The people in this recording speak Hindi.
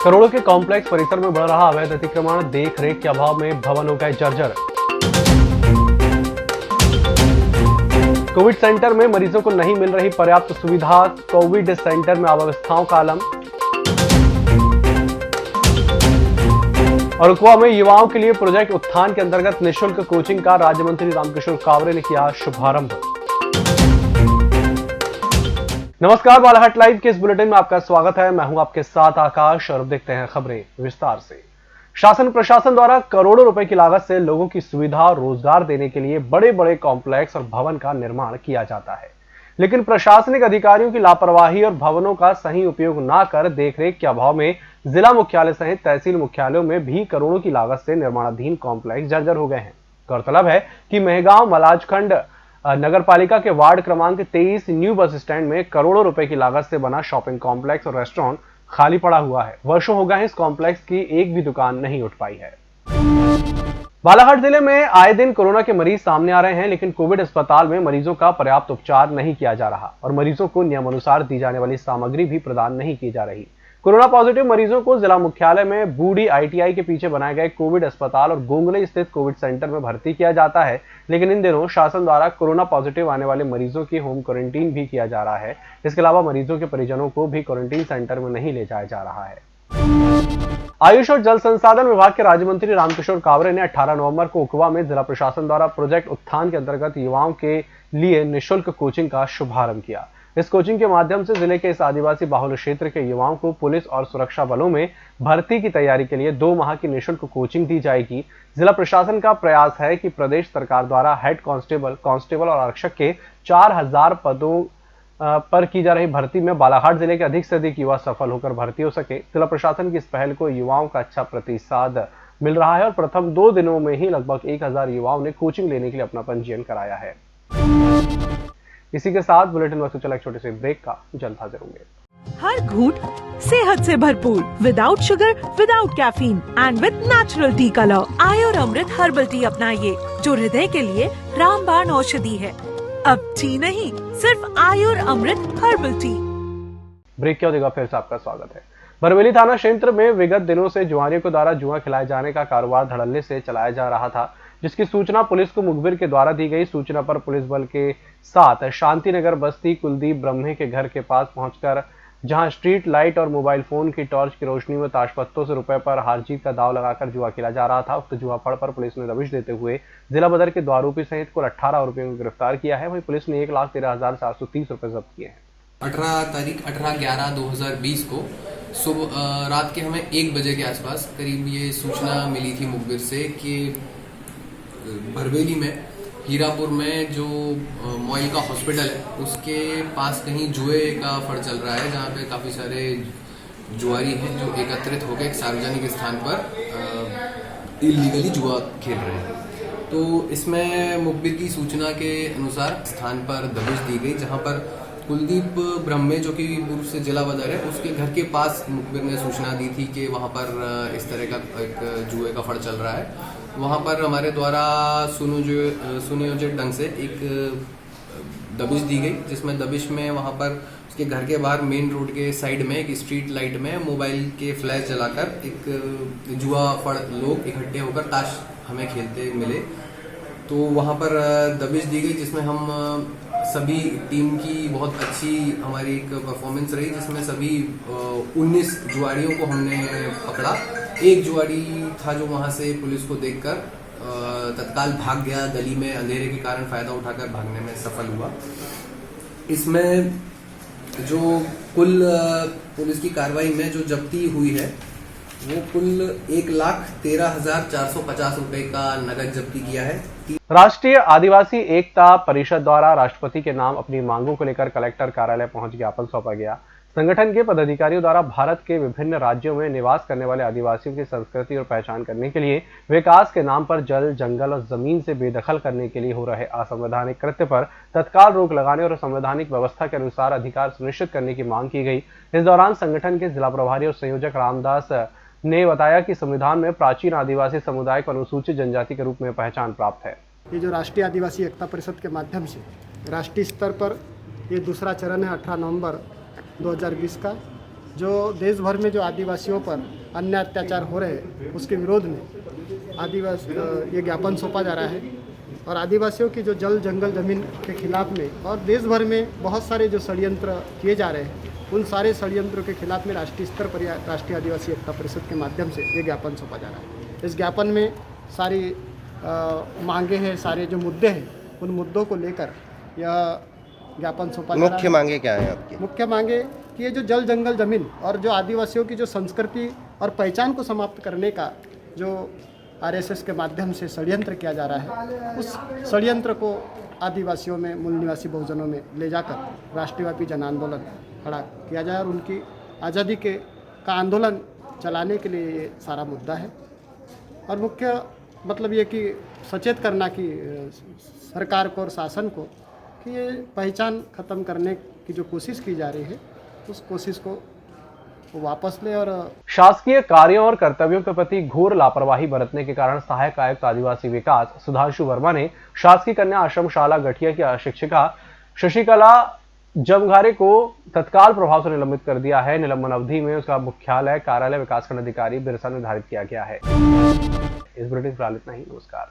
करोड़ों के कॉम्प्लेक्स परिसर में बढ़ रहा अवैध अतिक्रमण, देख रेख के अभाव में भवन हो गए जर्जर। कोविड सेंटर में मरीजों को नहीं मिल रही पर्याप्त सुविधा, कोविड सेंटर में अव्यवस्थाओं का आलम। और उकवा में युवाओं के लिए प्रोजेक्ट उत्थान के अंतर्गत निःशुल्क कोचिंग का राज्य मंत्री रामकिशोर कावरे ने किया शुभारंभ। नमस्कार, बालाघाट लाइव के इस बुलेटिन में आपका स्वागत है। मैं हूं आपके साथ आकाश और अब देखते हैं खबरें विस्तार से। शासन प्रशासन द्वारा करोड़ों रुपए की लागत से लोगों की सुविधा और रोजगार देने के लिए बड़े बड़े कॉम्प्लेक्स और भवन का निर्माण किया जाता है, लेकिन प्रशासनिक अधिकारियों की लापरवाही और भवनों का सही उपयोग न कर देखरेख के अभाव में जिला मुख्यालय सहित तहसील मुख्यालयों में भी करोड़ों की लागत से निर्माणाधीन कॉम्प्लेक्स जर्जर हो गए हैं। गौरतलब है कि मेहगांव मलाजखंड नगर पालिका के वार्ड क्रमांक 23 न्यू बस स्टैंड में करोड़ों रुपए की लागत से बना शॉपिंग कॉम्प्लेक्स और रेस्टोरेंट खाली पड़ा हुआ है। वर्षों हो गए हैं इस कॉम्प्लेक्स की एक भी दुकान नहीं उठ पाई है। बालाघाट जिले में आए दिन कोरोना के मरीज सामने आ रहे हैं, लेकिन कोविड अस्पताल में मरीजों का पर्याप्त उपचार नहीं किया जा रहा और मरीजों को नियमानुसार दी जाने वाली सामग्री भी प्रदान नहीं की जा रही। कोरोना पॉजिटिव मरीजों को जिला मुख्यालय में बूढ़ी ITI के पीछे बनाए गए कोविड अस्पताल और गोंगले स्थित कोविड सेंटर में भर्ती किया जाता है, लेकिन इन दिनों शासन द्वारा कोरोना पॉजिटिव आने वाले मरीजों की होम क्वारंटीन भी किया जा रहा है। इसके अलावा मरीजों के परिजनों को भी क्वारंटीन सेंटर में नहीं ले जाया जा रहा है। आयुष और जल संसाधन विभाग के राज्य मंत्री रामकिशोर कावरे ने 18 नवंबर को उकवा में जिला प्रशासन द्वारा प्रोजेक्ट उत्थान के अंतर्गत युवाओं के लिए निःशुल्क कोचिंग का शुभारंभ किया। इस कोचिंग के माध्यम से जिले के इस आदिवासी बाहुल्य क्षेत्र के युवाओं को पुलिस और सुरक्षा बलों में भर्ती की तैयारी के लिए 2 माह की निःशुल्क कोचिंग दी जाएगी। जिला प्रशासन का प्रयास है कि प्रदेश सरकार द्वारा हेड कांस्टेबल और आरक्षक के 4000 पदों पर की जा रही भर्ती में बालाघाट जिले के अधिक से अधिक युवा सफल होकर भर्ती हो सके। जिला प्रशासन की इस पहल को युवाओं का अच्छा प्रतिसाद मिल रहा है और प्रथम 2 दिनों में ही लगभग 1000 युवाओं ने कोचिंग लेने के लिए अपना पंजीयन कराया है। इसी के साथ बुलेटिन में चला एक छोटे से ब्रेक का, जल्द हाजिर होंगे। हर घूंट सेहत से भरपूर, without sugar, without caffeine and with natural tea colour. Ayur Amrit herbal tea अपनाइए, जो हृदय के लिए रामबाण औषधि है। अब टी नहीं, सिर्फ आयुर अमृत हर्बल टी। ब्रेक के बाद फिर से आपका स्वागत है। बरवेली थाना क्षेत्र में विगत दिनों से जुआरियों के द्वारा जुआ खिलाए जाने का कारोबार धड़ल्ले से चलाया जा रहा था, जिसकी सूचना पुलिस को मुखबिर के द्वारा दी गई। सूचना पर पुलिस बल के साथ शांतिनगर बस्ती कुलदीप ब्रह्मे के घर के पास पहुंचकर जहां स्ट्रीट लाइट और मोबाइल फोन की टॉर्च की रोशनी में ताशपत्तों से रुपए पर हार जीत का दाव लगाकर जुआ खेला जा रहा था। उक्त जुआ फड़ पर पुलिस ने दबिश देते हुए जिला बदर के 2 आरोपी सहित कुल 18 आरोपियों को गिरफ्तार किया है। वहीं पुलिस ने 1,13,430 रुपए जब्त किए हैं। 18/11/2020 को सुबह रात के हमें 1 बजे के आसपास करीब ये सूचना मिली थी मुखबिर से कि बरवेली में हीरापुर में जो मॉइल का हॉस्पिटल है उसके पास कहीं जुए का फड़ चल रहा है, जहाँ पे काफी सारे जुआरी हैं जो एकत्रित होकर एक सार्वजनिक स्थान पर इलीगली जुआ खेल रहे हैं। तो इसमें मुखबिर की सूचना के अनुसार स्थान पर दबिश दी गई, जहाँ पर कुलदीप ब्रह्मे जो कि पूर्व से जिला बदर है, उसके घर के पास मुखबिर ने सूचना दी थी कि वहाँ पर इस तरह का एक जुए का फड़ चल रहा है। वहाँ पर हमारे द्वारा सुनियोजित ढंग से एक दबिश दी गई, जिसमें दबिश में वहाँ पर उसके घर के बाहर मेन रोड के साइड में एक स्ट्रीट लाइट में मोबाइल के फ्लैश जलाकर एक जुआ फड़ लोग इकट्ठे होकर ताश हमें खेलते मिले। तो वहाँ पर दबिश दी गई, जिसमें हम सभी टीम की बहुत अच्छी हमारी एक परफॉर्मेंस रही, जिसमें सभी 19 जुआरियों को हमने पकड़ा। एक जुआरी था जो वहां से पुलिस को देखकर तत्काल भाग गया, गली में अंधेरे के कारण फायदा उठाकर भागने में सफल हुआ। इसमें जो कुल पुलिस की कार्रवाई में जो जब्ती हुई है वो कुल 1,13,450 रुपए का नगद जब्ती किया है। राष्ट्रीय आदिवासी एकता परिषद द्वारा राष्ट्रपति के नाम अपनी मांगों को लेकर कलेक्टर कार्यालय पहुंच ज्ञापन सौंपा गया। संगठन के पदाधिकारियों द्वारा भारत के विभिन्न राज्यों में निवास करने वाले आदिवासियों की संस्कृति और पहचान करने के लिए विकास के नाम पर जल, जंगल और जमीन से बेदखल करने के लिए हो रहे असंवैधानिक कृत्य पर तत्काल रोक लगाने और संवैधानिक व्यवस्था के अनुसार अधिकार सुनिश्चित करने की मांग की गई। इस दौरान संगठन के जिला प्रभारी और संयोजक रामदास ने बताया कि संविधान में प्राचीन आदिवासी समुदाय को अनुसूचित जनजाति के रूप में पहचान प्राप्त है। ये जो राष्ट्रीय आदिवासी एकता परिषद के माध्यम से राष्ट्रीय स्तर पर ये दूसरा चरण है 18 नवंबर 2020 का। जो देश भर में जो आदिवासियों पर अन्य अत्याचार हो रहे हैं उसके विरोध में ये ज्ञापन सौंपा जा रहा है। और आदिवासियों की जो जल जंगल ज़मीन के खिलाफ में और देश भर में बहुत सारे जो षड्यंत्र किए जा रहे हैं उन सारे षड्यंत्रों के खिलाफ में राष्ट्रीय स्तर पर राष्ट्रीय आदिवासी एकता परिषद के माध्यम से ये ज्ञापन सौंपा जा रहा है। इस ज्ञापन में सारी मांगे हैं, सारे जो मुद्दे हैं उन मुद्दों को लेकर यह ज्ञापन सौंपा जा रहा है। मुख्य मांगे क्या है आपकी? मुख्य मांगे कि ये जो जल जंगल ज़मीन और जो आदिवासियों की जो संस्कृति और पहचान को समाप्त करने का जो आरएसएस के माध्यम से षड्यंत्र किया जा रहा है उस षड्यंत्र को आदिवासियों में, मूल निवासी बहुजनों में ले जाकर राष्ट्रव्यापी जन आंदोलन खड़ा किया जाए और उनकी आज़ादी का आंदोलन चलाने के लिए ये सारा मुद्दा है। और मुख्य मतलब ये कि सचेत करना कि सरकार को और शासन को कि ये पहचान ख़त्म करने की जो कोशिश की जा रही है उस कोशिश को वापस ले। और शासकीय कार्यों और कर्तव्यों के प्रति घोर लापरवाही बरतने के कारण सहायक आयुक्त आदिवासी विकास सुधांशु वर्मा ने शासकीय कन्या आश्रमशाला गठिया की शिक्षिका शशिकला जमघारे को तत्काल प्रभाव से निलंबित कर दिया है। निलंबन अवधि में उसका मुख्यालय कार्यालय विकासखंड अधिकारी बिरसा निर्धारित किया गया है। इस बुलेटिन फिलहाल इतना ही। नमस्कार।